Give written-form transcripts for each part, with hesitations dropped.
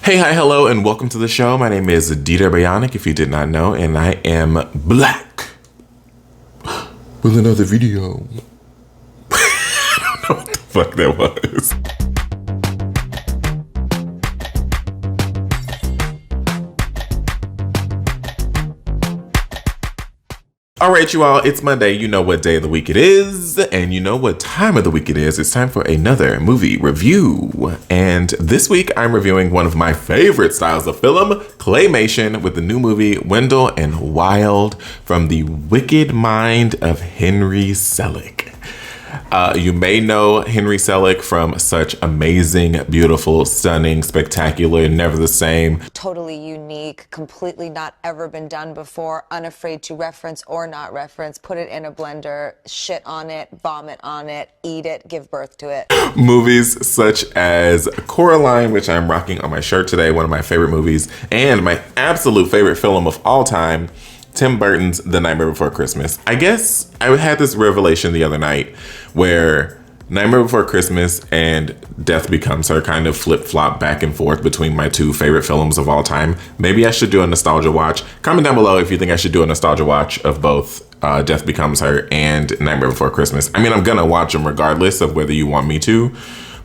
Hey, hi, hello, and welcome to the show. My name is DDare Bionic, if you did not know, and I am black with another video. I don't know what the fuck that was. All right, you all, it's Monday. You know what day of the week it is, and you know what time of the week it is. It's time for another movie review. And this week, I'm reviewing one of my favorite styles of film, claymation, with the new movie Wendell and Wild from the wicked mind of Henry Selick. You may know Henry Selick from such amazing, beautiful, stunning, spectacular, never the same. Totally unique, completely not ever been done before, unafraid to reference or not reference, put it in a blender, shit on it, vomit on it, eat it, give birth to it. Movies such as Coraline, which I'm rocking on my shirt today, one of my favorite movies, and my absolute favorite film of all time, Tim Burton's The Nightmare Before Christmas. I guess I had this revelation the other night where Nightmare Before Christmas and Death Becomes Her kind of flip-flop back and forth between my two favorite films of all time. Maybe I should do a nostalgia watch. Comment down below if you think I should do a nostalgia watch of both Death Becomes Her and Nightmare Before Christmas. I mean, I'm gonna watch them regardless of whether you want me to,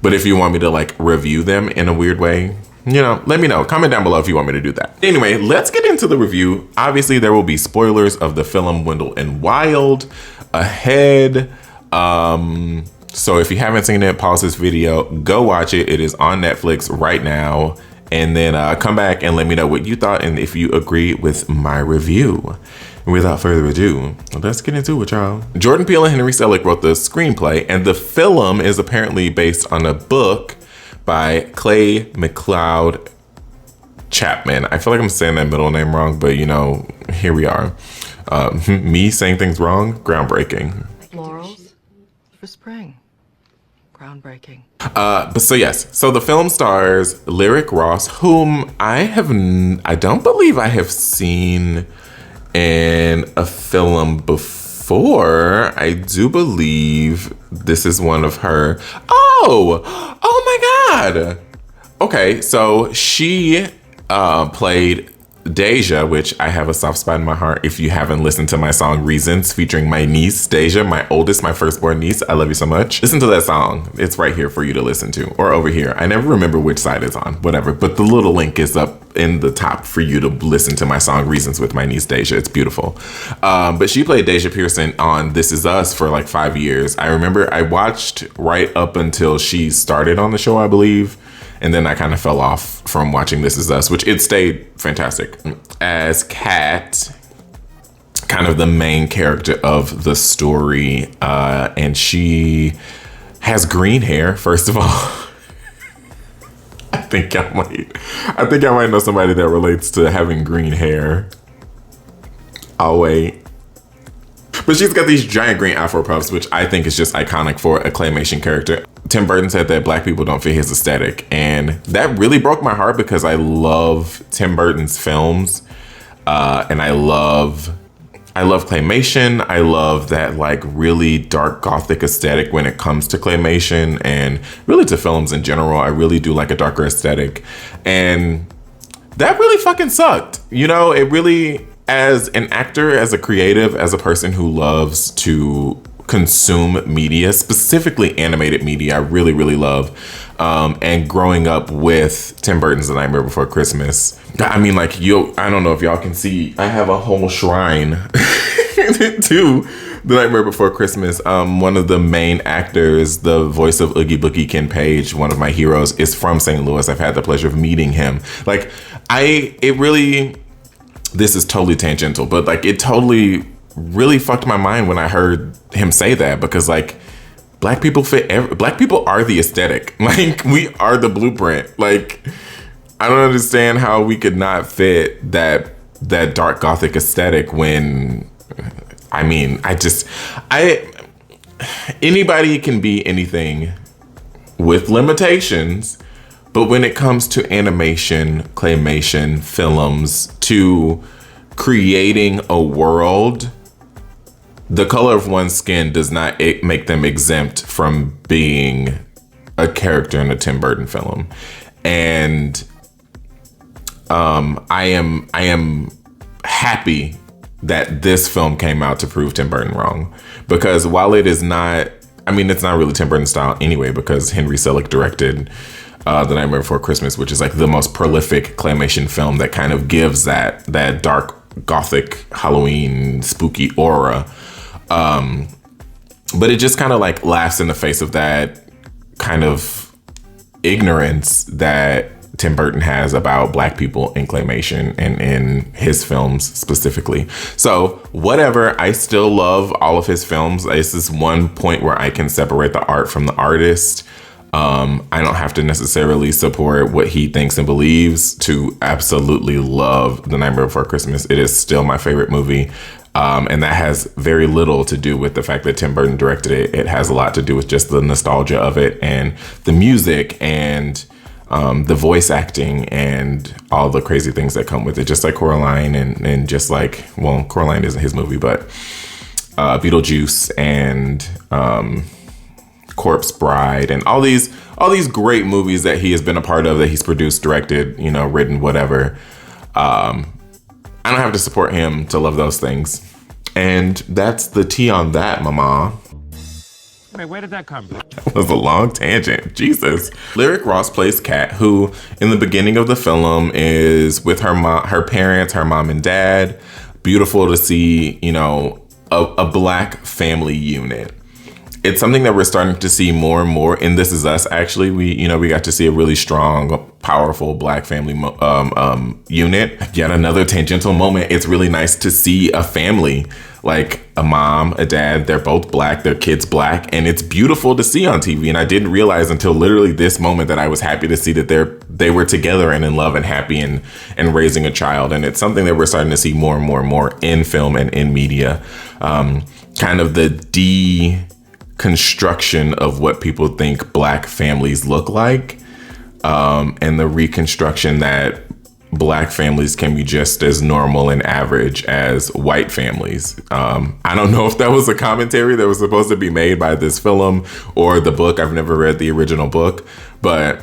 but if you want me to like review them in a weird way, you know, let me know. Comment down below if you want me to do that. Anyway, let's get into the review. Obviously, there will be spoilers of the film Wendell and Wild ahead. So if you haven't seen it, pause this video, go watch it. It is on Netflix right now. And then come back and let me know what you thought and if you agree with my review. Without further ado, let's get into it, y'all. Jordan Peele and Henry Selick wrote the screenplay, and the film is apparently based on a book by Clay McLeod Chapman. I feel like I'm saying that middle name wrong, but you know, here we are. Me saying things wrong, groundbreaking. Laurels for spring. Groundbreaking. But so the film stars Lyric Ross, whom I don't believe I have seen in a film before. I do believe this is one of her. Oh my God. Okay, so she played Deja, which I have a soft spot in my heart. If you haven't listened to my song Reasons featuring my niece, Deja, my oldest, my firstborn niece, I love you so much. Listen to that song. It's right here for you to listen to, or over here. I never remember which side it's on, whatever. But the little link is up in the top for you to listen to my song Reasons with my niece, Deja. It's beautiful. But she played Deja Pearson on This Is Us for like 5 years. I remember I watched right up until she started on the show, I believe. And then I kind of fell off from watching This Is Us, which it stayed fantastic. As Kat, kind of the main character of the story, and she has green hair, first of all. I think I might know somebody that relates to having green hair. I'll wait. But she's got these giant green afro puffs, which I think is just iconic for a claymation character. Tim Burton said that black people don't fit his aesthetic, and that really broke my heart because I love Tim Burton's films, and I love claymation. I love that like really dark gothic aesthetic when it comes to claymation and really to films in general. I really do like a darker aesthetic, and that really fucking sucked. You know, it really, as an actor, as a creative, as a person who loves to consume media, specifically animated media, I really, really love. And growing up with Tim Burton's The Nightmare Before Christmas, I mean, like, I don't know if y'all can see, I have a whole shrine to The Nightmare Before Christmas. One of the main actors, the voice of Oogie Boogie, Ken Page, one of my heroes, is from St. Louis. I've had the pleasure of meeting him. Like, this is totally tangential, but like, it totally really fucked my mind when I heard him say that, because like black people are the aesthetic. Like, we are the blueprint. Like, I don't understand how we could not fit that dark gothic aesthetic when, I mean, anybody can be anything with limitations, but when it comes to animation, claymation, films, to creating a world, the color of one's skin does not make them exempt from being a character in a Tim Burton film. And I am happy that this film came out to prove Tim Burton wrong, because while it is not, I mean, it's not really Tim Burton style anyway, because Henry Selick directed The Nightmare Before Christmas, which is like the most prolific claymation film that kind of gives that dark gothic Halloween spooky aura. But it just kind of like laughs in the face of that kind of ignorance that Tim Burton has about Black people in claymation and in his films specifically. So whatever, I still love all of his films. This is one point where I can separate the art from the artist. I don't have to necessarily support what he thinks and believes to absolutely love The Nightmare Before Christmas. It is still my favorite movie. And that has very little to do with the fact that Tim Burton directed it. It has a lot to do with just the nostalgia of it and the music and the voice acting and all the crazy things that come with it. Just like Coraline and just like, well, Coraline isn't his movie, but Beetlejuice and Corpse Bride and all these great movies that he has been a part of, that he's produced, directed, written, whatever. I don't have to support him to love those things. And that's the tea on that, mama. Wait, where did that come from? That was a long tangent. Jesus. Lyric Ross plays Kat, who in the beginning of the film is with her parents, her mom and dad. Beautiful to see, a Black family unit. It's something that we're starting to see more and more in This Is Us. Actually, we got to see a really strong, powerful Black family unit. Yet another tangential moment. It's really nice to see a family, like a mom, a dad. They're both Black. Their kid's Black, and it's beautiful to see on TV. And I didn't realize until literally this moment that I was happy to see that they were together and in love and happy and raising a child. And it's something that we're starting to see more and more and more in film and in media. Kind of the deconstruction of what people think Black families look like, and the reconstruction that Black families can be just as normal and average as white families. I don't know if that was a commentary that was supposed to be made by this film or the book. I've never read the original book, but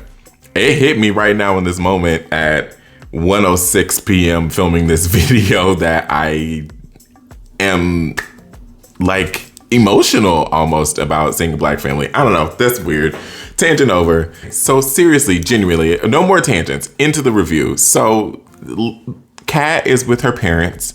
it hit me right now in this moment at 1:06 p.m. filming this video that I am like emotional almost about seeing a Black family. I don't know. That's weird. Tangent over. So seriously, genuinely, no more tangents. Into the review. So Kat is with her parents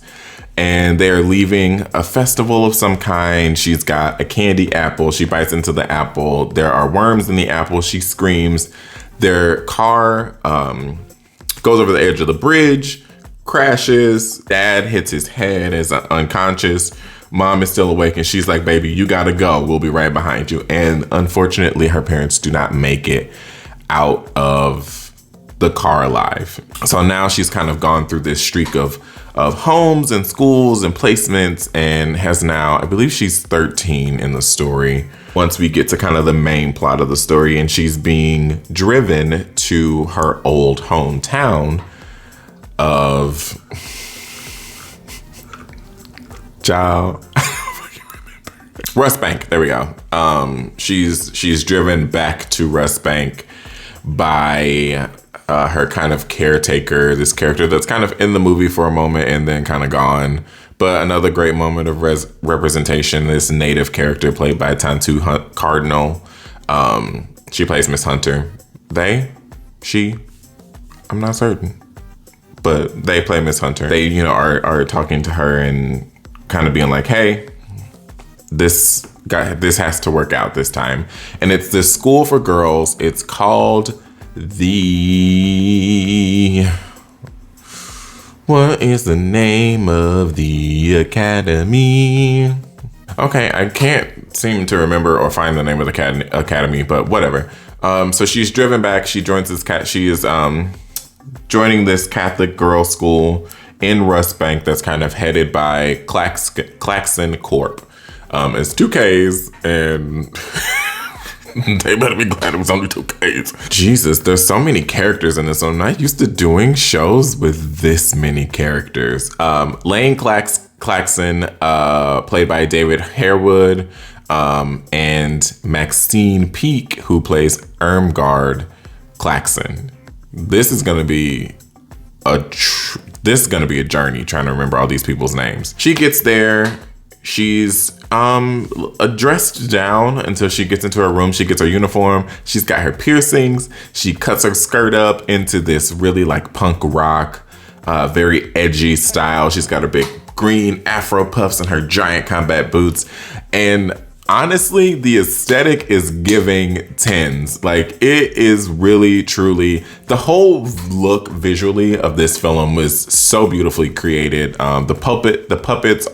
and they're leaving a festival of some kind. She's got a candy apple. She bites into the apple. There are worms in the apple. She screams. Their car goes over the edge of the bridge, crashes. Dad hits his head, is unconscious. Mom is still awake and she's like, baby, you gotta go. We'll be right behind you. And unfortunately, her parents do not make it out of the car alive. So now she's kind of gone through this streak of homes and schools and placements and has now, I believe she's 13 in the story. Once we get to kind of the main plot of the story, and she's being driven to her old hometown of... Rust Bank. There we go. She's driven back to Rust Bank by her kind of caretaker, this character that's kind of in the movie for a moment and then kind of gone. But another great moment of representation, this native character played by Tantu Cardinal. She plays Miss Hunter. I'm not certain, but they play Miss Hunter. They, are talking to her and kind of being like, hey, this has to work out this time. And it's this school for girls. It's called what is the name of the academy? Okay, I can't seem to remember or find the name of the academy, but whatever. So she's driven back. She joins she is joining this Catholic girls' school in Rust Bank that's kind of headed by Klaxon Corp. It's 2 Ks and they better be glad it was only 2 Ks. Jesus, there's so many characters in this. I'm not used to doing shows with this many characters. Lane Klaxon, played by David Harewood, and Maxine Peake, who plays Irmgard Klaxon. This is going to be this is gonna be a journey trying to remember all these people's names. She gets there. She's dressed down until she gets into her room. She gets her uniform. She's got her piercings. She cuts her skirt up into this really like punk rock, very edgy style. She's got her big green afro puffs and her giant combat boots. And honestly, the aesthetic is giving tens. Like, it is really, truly, the whole look visually of this film was so beautifully created. The puppets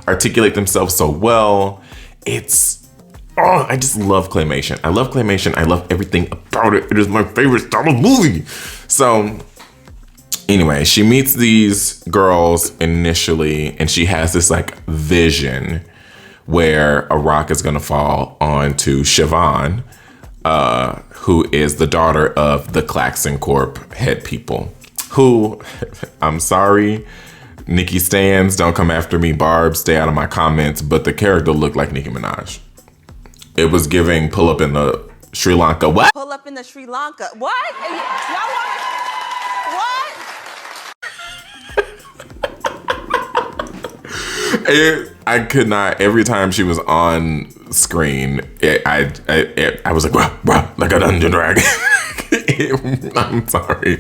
articulate themselves so well. I just love claymation. I love claymation. I love everything about it. It is my favorite style of movie. So anyway, she meets these girls initially, and she has this like vision where a rock is going to fall onto Siobhan, who is the daughter of the Klaxon Corp head people, who, I'm sorry, Nicki stans, don't come after me, Barb, stay out of my comments, but the character looked like Nicki Minaj. It was giving pull up in the Sri Lanka. What? Pull up in the Sri Lanka. What? Y'all want what? I could not. Every time she was on screen, I was like, bruh, like a Dungeon Dragon. I'm sorry.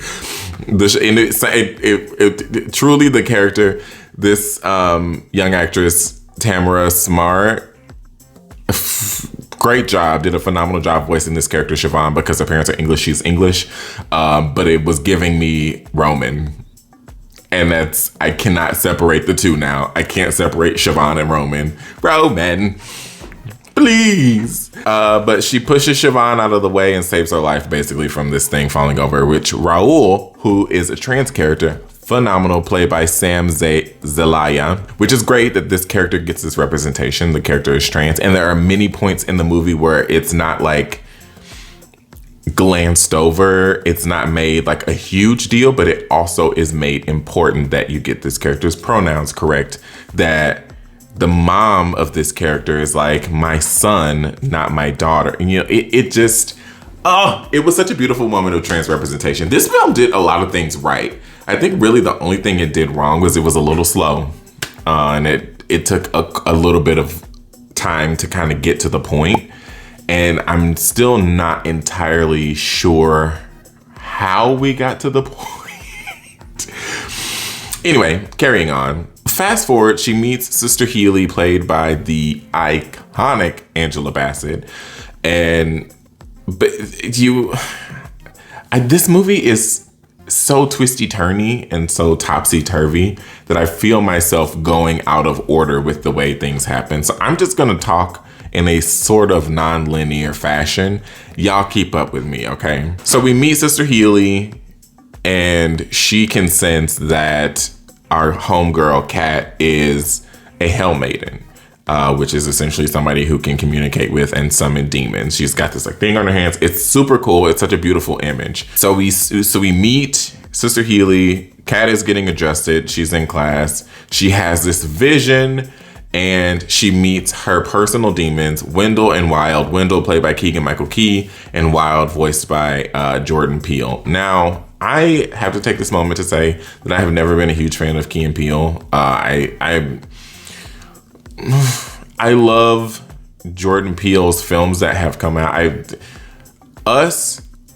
Truly the character, this young actress, Tamara Smart, great job, did a phenomenal job voicing this character, Siobhan, because her parents are English, she's English, but it was giving me Roman. And I cannot separate the two now. I can't separate Siobhan and Roman. Roman, please. But she pushes Siobhan out of the way and saves her life basically from this thing falling over, which Raul, who is a trans character, phenomenal, played by Sam Zelaya, which is great that this character gets this representation. The character is trans. And there are many points in the movie where it's not like glanced over. It's not made like a huge deal, but it also is made important that you get this character's pronouns correct, that the mom of this character is like, my son, not my daughter. And it was such a beautiful moment of trans representation. This film did a lot of things right. I think really the only thing it did wrong was it was a little slow, and it took a little bit of time to kind of get to the point. And I'm still not entirely sure how we got to the point. Anyway, carrying on. Fast forward, she meets Sister Healy, played by the iconic Angela Bassett. This movie is so twisty-turny and so topsy-turvy that I feel myself going out of order with the way things happen. So I'm just gonna talk in a sort of non-linear fashion. Y'all keep up with me, okay? So we meet Sister Healy, and she can sense that our homegirl, Kat, is a Hell Maiden, which is essentially somebody who can communicate with and summon demons. She's got this like thing on her hands. It's super cool. It's such a beautiful image. So we meet Sister Healy. Kat is getting adjusted. She's in class. She has this vision, and she meets her personal demons, Wendell and Wild. Wendell played by Keegan-Michael Key, and Wild voiced by Jordan Peele. Now, I have to take this moment to say that I have never been a huge fan of Key and Peele. I love Jordan Peele's films that have come out.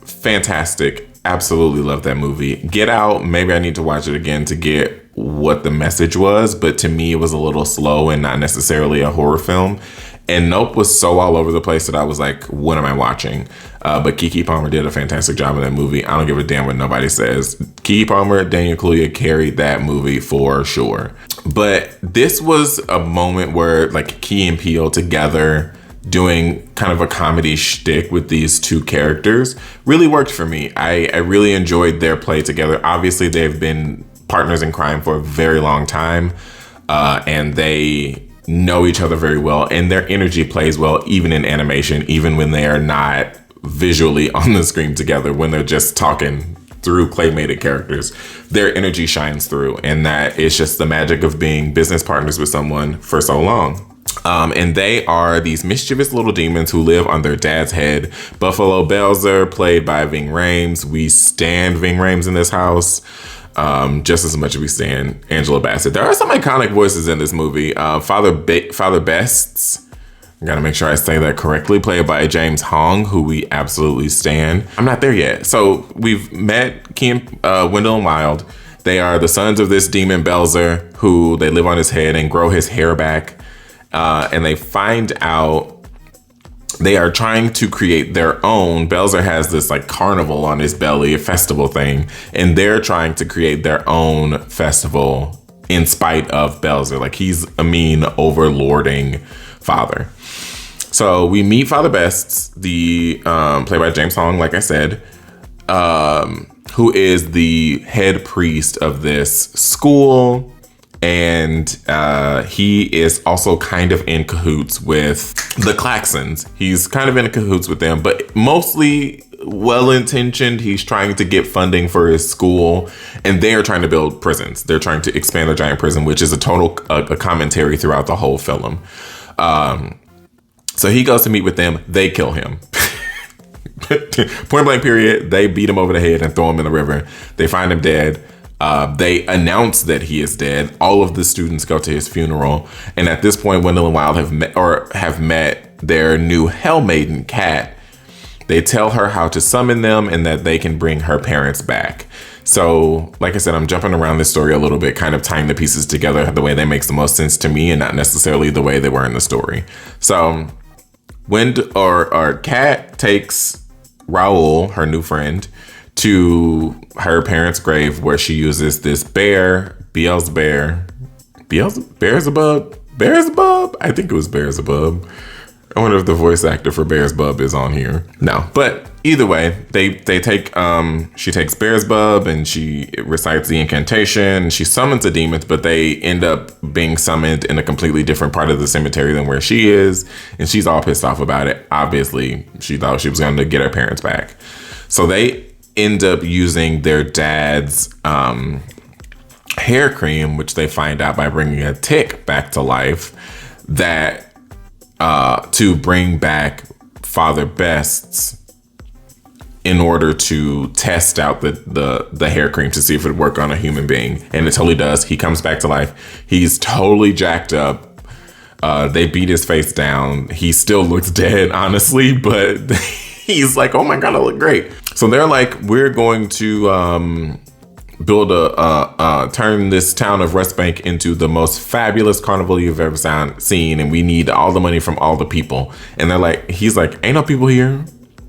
Fantastic. Absolutely love that movie. Get Out, maybe I need to watch it again to get what the message was, but to me it was a little slow and not necessarily a horror film. And Nope was so all over the place that I was like, what am I watching? But Keke Palmer did a fantastic job in that movie. I don't give a damn what nobody says. Keke Palmer, Daniel Kaluuya carried that movie for sure. But this was a moment where like Key and Peele together doing kind of a comedy shtick with these two characters really worked for me. I really enjoyed their play together. Obviously, they've been partners in crime for a very long time, and they know each other very well, and their energy plays well even in animation, even when they are not visually on the screen together. When they're just talking through claymated characters, their energy shines through, and that is just the magic of being business partners with someone for so long. And they are these mischievous little demons who live on their dad's head. Buffalo Belzer, played by Ving Rhames. We stand Ving Rhames in this house. just as much as we stand Angela Bassett. There are some iconic voices in this movie. Father Bests, I gotta make sure I say that correctly, played by James Hong, who we absolutely stand. I'm not there yet. So we've met Wendell and Wild. They are the sons of this demon Belzer, who they live on his head and grow his hair back. And they find out they are trying to create their own. Belzer has this like carnival on his belly, a festival thing, and they're trying to create their own festival in spite of Belzer. Like, he's a mean, overlording father. So we meet Father Bests, played by James Hong, like I said, who is the head priest of this school. And he is also kind of in cahoots with the Claxons. He's kind of in cahoots with them, but mostly well-intentioned. He's trying to get funding for his school, and they are trying to build prisons. They're trying to expand the giant prison, which is a total commentary throughout the whole film. So he goes to meet with them. They kill him. Point blank period. They beat him over the head and throw him in the river. They find him dead. They announce that he is dead. All of the students go to his funeral. And at this point, Wendell and Wild have met their new Hell Maiden, Cat. They tell her how to summon them and that they can bring her parents back. So, like I said, I'm jumping around this story a little bit, kind of tying the pieces together the way that makes the most sense to me and not necessarily the way they were in the story. So, Kat takes Raoul, her new friend, to her parents' grave where she uses this Beelzebub? I think it was Beelzebub. I wonder if the voice actor for Beelzebub is on here. No, but either way, they take she takes Beelzebub and she recites the incantation. She summons the demons, but they end up being summoned in a completely different part of the cemetery than where she is, and she's all pissed off about it. Obviously, she thought she was going to get her parents back, so they end up using their dad's hair cream, which they find out by bringing a tick back to life, that to bring back Father Best's in order to test out the hair cream to see if it would work on a human being. And it totally does. He comes back to life. He's totally jacked up. They beat his face down. He still looks dead, honestly, but he's like, oh my God, I look great. So they're like, we're going to build turn this town of West Bank into the most fabulous carnival you've ever seen, and we need all the money from all the people. And they're like, he's like, ain't no people here.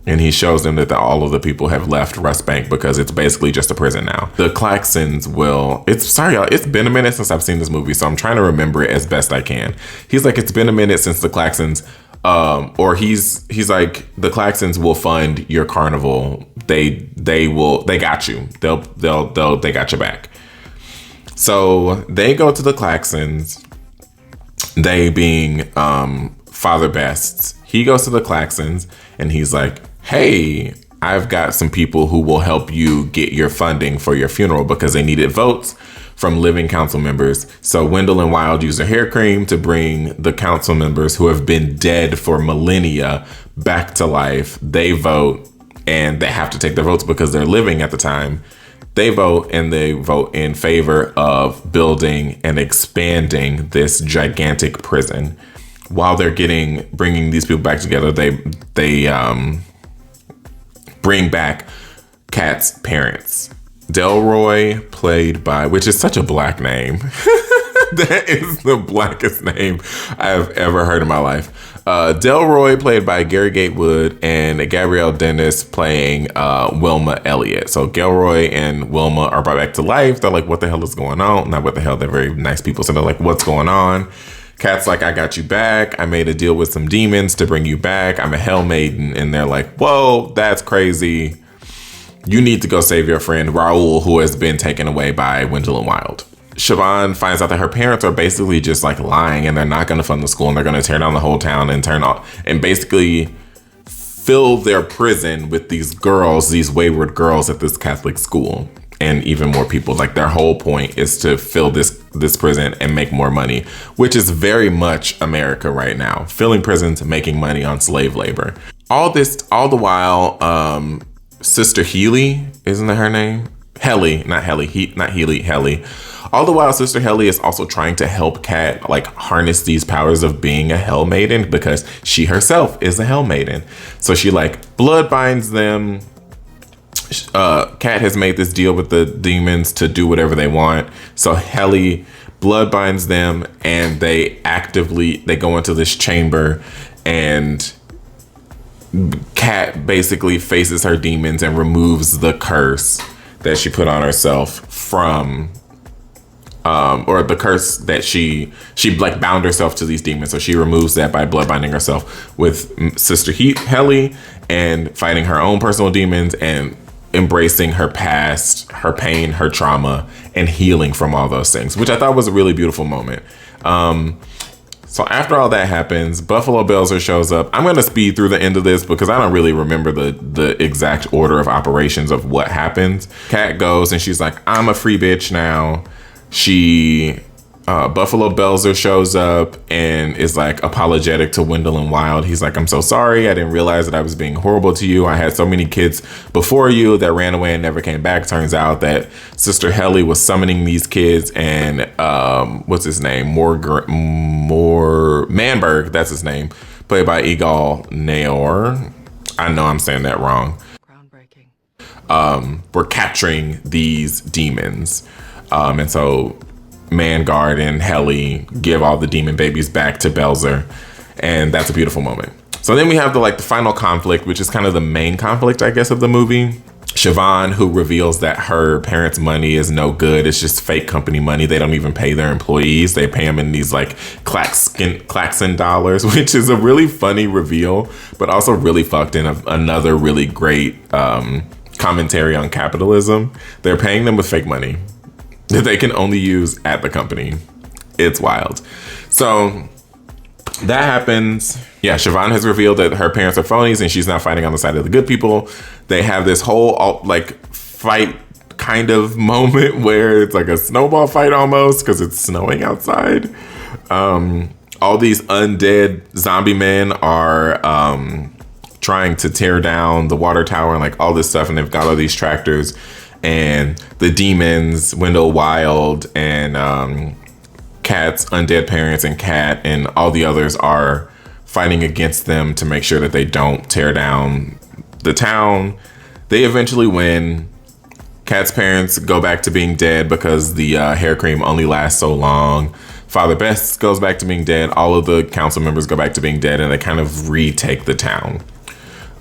And he shows them that all of the people have left West Bank because it's basically just a prison now. The Claxons it's been a minute since I've seen this movie, so I'm trying to remember it as best I can. He's like, it's been a minute since the Claxons, he's like, the Claxons will fund your carnival. They got you. They got your back. So they go to the Claxons, they being Father Best's. He goes to the Claxons and he's like, hey, I've got some people who will help you get your funding for your funeral, because they needed votes from living council members. So Wendell and Wild use their hair cream to bring the council members who have been dead for millennia back to life. They vote, and they have to take their votes because they're living at the time. They vote, and they vote in favor of building and expanding this gigantic prison. While they're bringing these people back together, they bring back Kat's parents. Delroy, played by, which is such a black name. That is the blackest name I've ever heard in my life. Delroy, played by Gary Gatewood, and Gabrielle Dennis playing Wilma Elliott. So Delroy and Wilma are brought back to life. They're like, what the hell is going on? Not what the hell, they're very nice people. So they're like, what's going on? Kat's like, I got you back. I made a deal with some demons to bring you back. I'm a Hell Maiden. And they're like, whoa, that's crazy. You need to go save your friend Raoul, who has been taken away by Wendell and Wild. Siobhan finds out that her parents are basically just like lying, and they're not going to fund the school, and they're going to tear down the whole town and basically fill their prison with these girls, these wayward girls at this Catholic school, and even more people. Like, their whole point is to fill this prison and make more money, which is very much America right now. Filling prisons, making money on slave labor. All the while, Sister Healy, isn't that her name? Helly, not Healy, Helly. All the while, Sister Helly is also trying to help Kat like harness these powers of being a Hell Maiden because she herself is a Hell Maiden. So she like blood binds them. Kat has made this deal with the demons to do whatever they want. So Helly blood binds them, and they go into this chamber, and Kat basically faces her demons and removes the curse that she put on herself from or the curse that she like bound herself to these demons. So she removes that by blood binding herself with Sister Helly and fighting her own personal demons and embracing her past, her pain, her trauma, and healing from all those things, which I thought was a really beautiful moment. So after all that happens, Buffalo Belzer shows up. I'm going to speed through the end of this because I don't really remember the exact order of operations of what happens. Kat goes and she's like, I'm a free bitch now. Buffalo Belzer shows up and is like apologetic to Wendell and Wild. He's like, I'm so sorry. I didn't realize that I was being horrible to you. I had so many kids before you that ran away and never came back. Turns out that Sister Helly was summoning these kids, and what's his name? Manberg, that's his name, played by Egal Naor. I know I'm saying that wrong. Groundbreaking. We're capturing these demons. And so Mangard and Helly give all the demon babies back to Belzer, and that's a beautiful moment. So then we have the final conflict, which is kind of the main conflict, I guess, of the movie. Siobhan, who reveals that her parents' money is no good. It's just fake company money. They don't even pay their employees. They pay them in these Klaxon dollars, which is a really funny reveal, but also really fucked in another really great commentary on capitalism. They're paying them with fake money that they can only use at the company. It's wild. So that happens. Yeah, Siobhan has revealed that her parents are phonies and she's now fighting on the side of the good people. They have this whole fight kind of moment where it's like a snowball fight almost because it's snowing outside. All these undead zombie men are trying to tear down the water tower and all this stuff, and they've got all these tractors. And the demons, Wendell Wild and Kat's undead parents and Kat and all the others are fighting against them to make sure that they don't tear down the town. They eventually win. Kat's parents go back to being dead because the hair cream only lasts so long. Father Best goes back to being dead. All of the council members go back to being dead, and they kind of retake the town.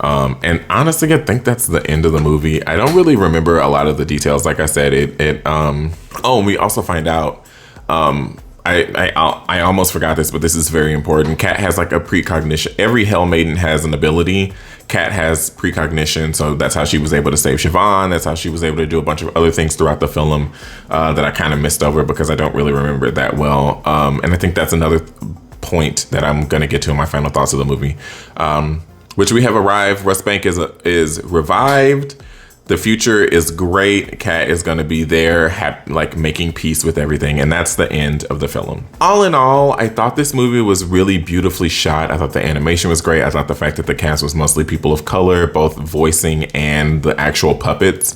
And honestly, I think that's the end of the movie. I don't really remember a lot of the details. Like I said, and we also find out, I almost forgot this, but this is very important. Kat has a precognition. Every Hell Maiden has an ability. Kat has precognition, so that's how she was able to save Siobhan. That's how she was able to do a bunch of other things throughout the film that I kind of missed over because I don't really remember it that well. And I think that's another point that I'm going to get to in my final thoughts of the movie. Which we have arrived. Russ Bank is revived. The future is great. Kat is going to be there, making peace with everything. And that's the end of the film. All in all, I thought this movie was really beautifully shot. I thought the animation was great. I thought the fact that the cast was mostly people of color, both voicing and the actual puppets,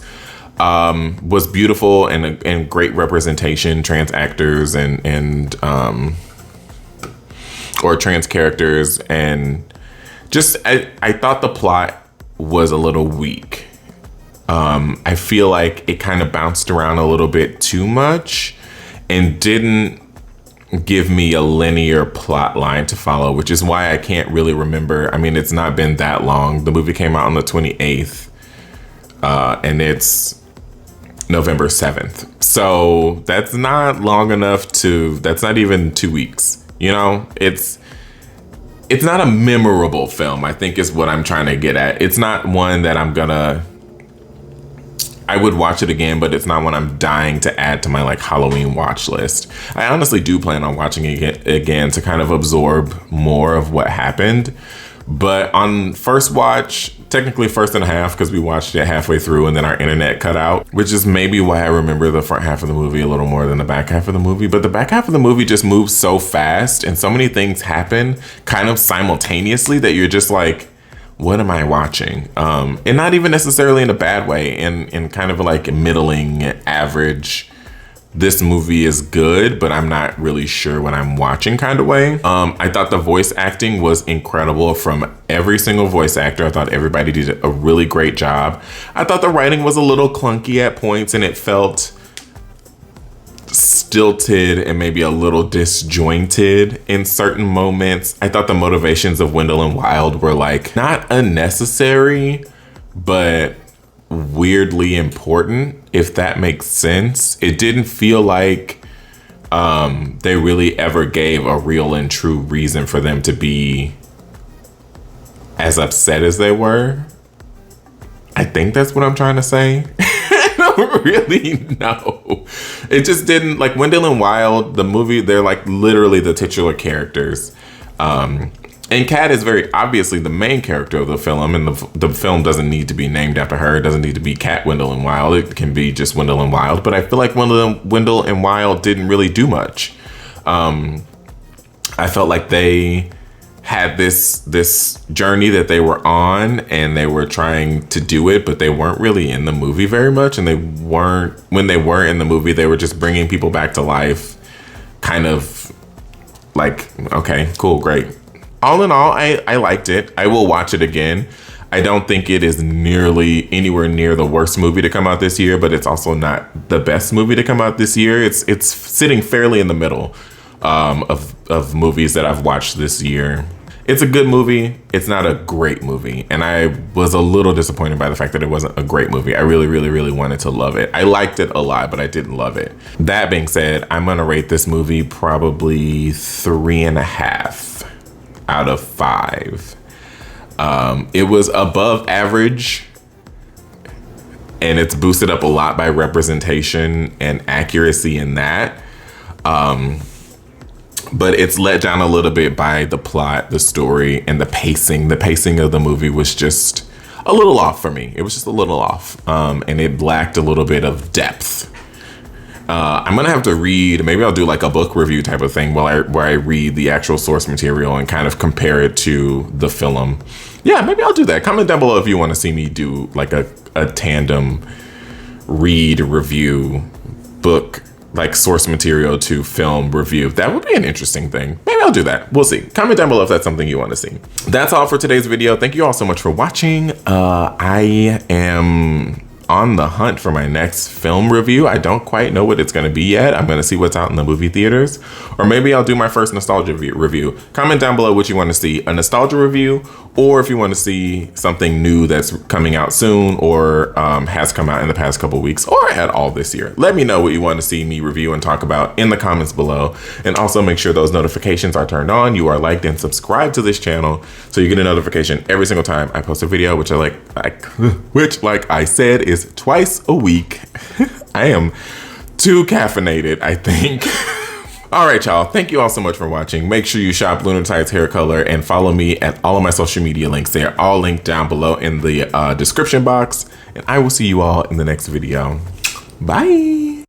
was beautiful and great representation. Trans actors and or trans characters, and just I thought the plot was a little weak. I feel like it kind of bounced around a little bit too much and didn't give me a linear plot line to follow, which is why I can't really remember. I mean, it's not been that long. The movie came out on the 28th, and it's November 7th. So that's not long enough that's not even 2 weeks. It's not a memorable film, I think is what I'm trying to get at. It's not one that I would watch it again, but it's not one I'm dying to add to my Halloween watch list. I honestly do plan on watching it again to kind of absorb more of what happened. But on first watch, technically first and a half, because we watched it halfway through and then our internet cut out, which is maybe why I remember the front half of the movie a little more than the back half of the movie. But the back half of the movie just moves so fast and so many things happen kind of simultaneously that you're just like, what am I watching? And not even necessarily in a bad way, in kind of like middling, average, this movie is good, but I'm not really sure what I'm watching kind of way. I thought the voice acting was incredible from every single voice actor. I thought everybody did a really great job. I thought the writing was a little clunky at points, and it felt stilted and maybe a little disjointed in certain moments. I thought the motivations of Wendell and Wild were like not unnecessary, but weirdly important, if that makes sense. It didn't feel like they really ever gave a real and true reason for them to be as upset as they were. I think that's what I'm trying to say. I don't really know. It just didn't, like Wendell and Wild, the movie, they're like literally the titular characters. And Kat is very obviously the main character of the film, and the film doesn't need to be named after her. It doesn't need to be Kat, Wendell, and Wild. It can be just Wendell and Wild. But I feel like Wendell and Wild didn't really do much. I felt like they had this journey that they were on, and they were trying to do it, but they weren't really in the movie very much. And when they were in the movie, they were just bringing people back to life. Kind of like, okay, cool, great. All in all, I liked it. I will watch it again. I don't think it is nearly anywhere near the worst movie to come out this year, but it's also not the best movie to come out this year. It's sitting fairly in the middle of movies that I've watched this year. It's a good movie. It's not a great movie. And I was a little disappointed by the fact that it wasn't a great movie. I really, really, really wanted to love it. I liked it a lot, but I didn't love it. That being said, I'm going to rate this movie probably 3.5 out of 5. It was above average, and it's boosted up a lot by representation and accuracy in that. But it's let down a little bit by the plot, the story, and the pacing. The pacing of the movie was just a little off for me. It was just a little off, and it lacked a little bit of depth. I'm gonna have to read, maybe I'll do like a book review type of thing where I read the actual source material and kind of compare it to the film. Yeah, maybe I'll do that. Comment down below if you want to see me do like a tandem read review book, like source material to film review. That would be an interesting thing. Maybe I'll do that. We'll see. Comment down below if that's something you want to see. That's all for today's video. Thank you all so much for watching. I am on the hunt for my next film review. I don't quite know what it's going to be yet. I'm going to see what's out in the movie theaters, or maybe I'll do my first nostalgia review. Comment down below what you want to see, a nostalgia review, or if you want to see something new that's coming out soon, or has come out in the past couple weeks, or at all this year. Let me know what you want to see me review and talk about in the comments below. And also make sure those notifications are turned on, you are liked and subscribed to this channel, so you get a notification every single time I post a video, which like I said is twice a week. I am too caffeinated, I think. All right, y'all. Thank you all so much for watching. Make sure you shop Lunatide's hair color and follow me at all of my social media links. They are all linked down below in the description box. And I will see you all in the next video. Bye.